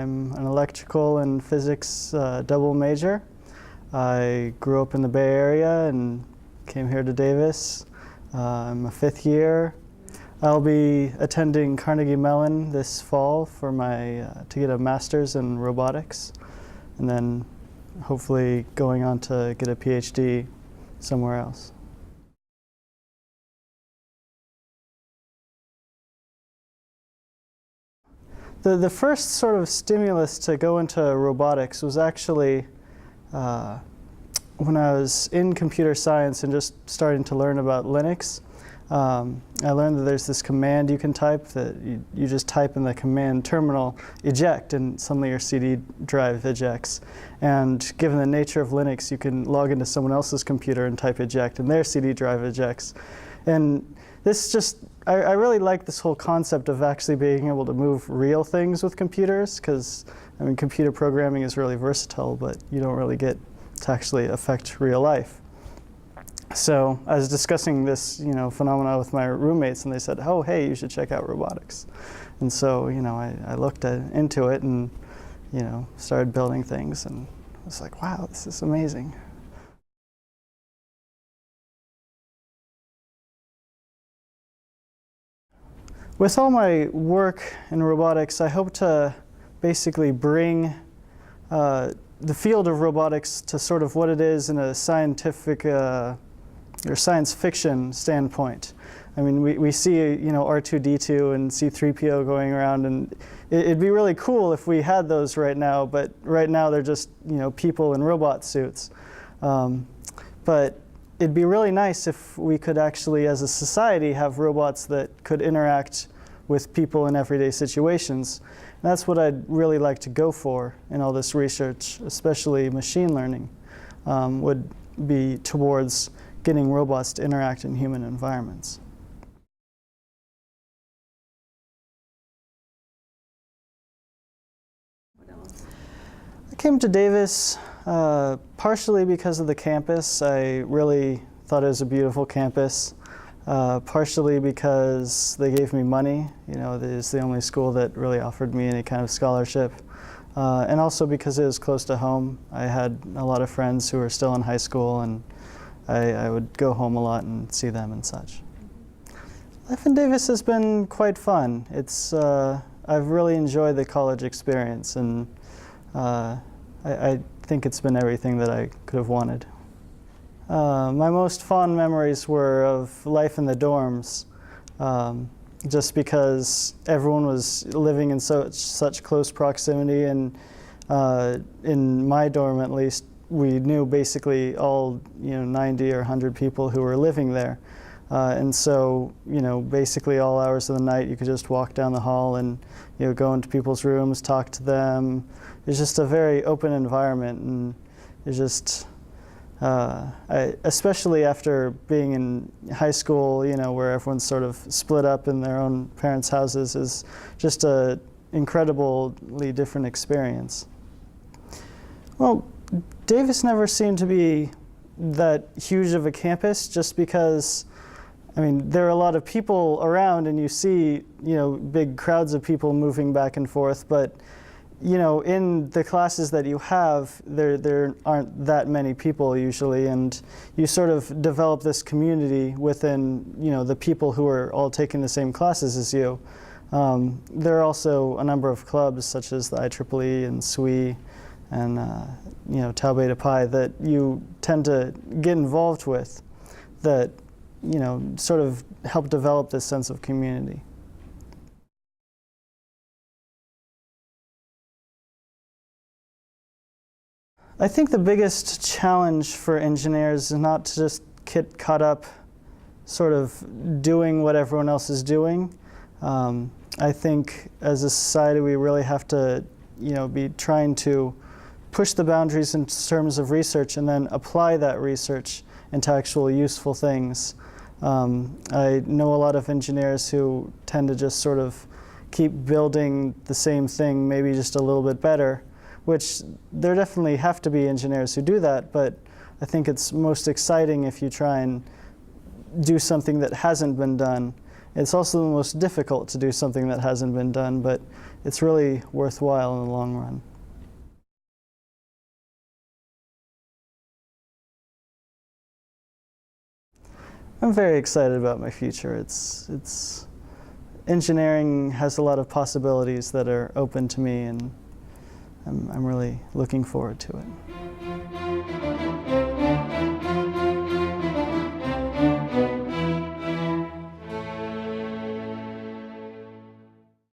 I'm an electrical and physics double major. I grew up in the Bay Area and came here to Davis. I'm a fifth year. I'll be attending Carnegie Mellon this fall for to get a master's in robotics, and then hopefully going on to get a PhD somewhere else. The first sort of stimulus to go into robotics was actually when I was in computer science and just starting to learn about Linux. I learned that there's this command you can type that you just type in the command terminal eject, and suddenly your CD drive ejects. And given the nature of Linux, you can log into someone else's computer and type eject, and their CD drive ejects. And this just, I really like this whole concept of actually being able to move real things with computers, because I mean, computer programming is really versatile, but you don't really get to actually affect real life. So I was discussing this, phenomena with my roommates, and they said, "Oh, hey, you should check out robotics." And so, I looked into it and, started building things, and I was like, "Wow, this is amazing." With all my work in robotics, I hope to basically bring the field of robotics to sort of what it is in a scientific or science fiction standpoint. I mean, we see, R2-D2 and C-3PO going around, and it'd be really cool if we had those right now, but right now they're just, people in robot suits. But it'd be really nice if we could actually, as a society, have robots that could interact with people in everyday situations. And that's what I'd really like to go for in all this research, especially machine learning, would be towards getting robots to interact in human environments. I came to Davis partially because of the campus. I really thought it was a beautiful campus. Partially because they gave me money. It is the only school that really offered me any kind of scholarship. And also because it was close to home. I had a lot of friends who were still in high school, and I would go home a lot and see them and such. Life in Davis has been quite fun. I've really enjoyed the college experience, and I think it's been everything that I could have wanted. My most fond memories were of life in the dorms, just because everyone was living in such close proximity, and in my dorm at least, we knew basically all 90 or 100 people who were living there. And so, basically all hours of the night you could just walk down the hall and go into people's rooms, talk to them. It's just a very open environment, and it's just especially after being in high school, where everyone's sort of split up in their own parents' houses, is just an incredibly different experience. Well, Davis never seemed to be that huge of a campus, just because, I mean, there are a lot of people around, and you see, big crowds of people moving back and forth, but in the classes that you have, there aren't that many people usually, and you sort of develop this community within, the people who are all taking the same classes as you. There are also a number of clubs, such as the IEEE and SWE and, Tau Beta Pi, that you tend to get involved with that, sort of help develop this sense of community. I think the biggest challenge for engineers is not to just get caught up sort of doing what everyone else is doing. I think as a society we really have to be trying to push the boundaries in terms of research and then apply that research into actual useful things. I know a lot of engineers who tend to just sort of keep building the same thing, maybe just a little bit better, which there definitely have to be engineers who do that, but I think it's most exciting if you try and do something that hasn't been done It's also the most difficult to do something that hasn't been done, but it's really worthwhile in the long run. I'm very excited about my future. Engineering has a lot of possibilities that are open to me, and I'm really looking forward to it.